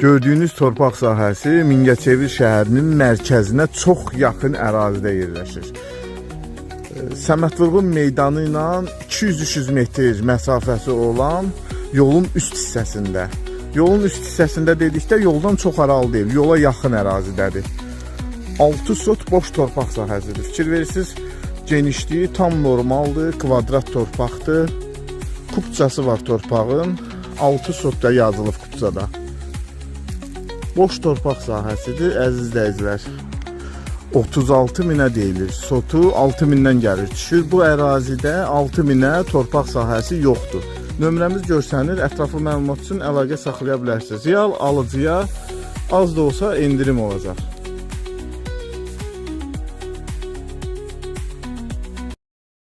Gördüyünüz torpaq sahəsi Mingəçevir şəhərinin mərkəzinə çox yaxın ərazidə yerləşir. Səməd Vurğun meydanı ilə 200-300 metr məsafəsi olan yolun üst hissəsində. Yolun üst hissəsində dedikdə yoldan çox aralı deyil, yola yaxın ərazidədir. 6 sot boş torpaq sahəsidir. Fikir verirsiniz, genişliyi tam normaldır, kvadrat torpaqdır. Kupçası var torpağın, 6 sot da yazılıb kupçada. Boş torpaq sahəsidir, əziz izləyicilər. 36 minə deyilir. Sotu 6 mindən gəlir, düşür. Bu ərazidə 6 minə torpaq sahəsi yoxdur. Nömrəmiz görsənir, ətraflı məlumat üçün əlaqə saxlaya bilərsiniz. Real alıcıya az da olsa endirim olacaq.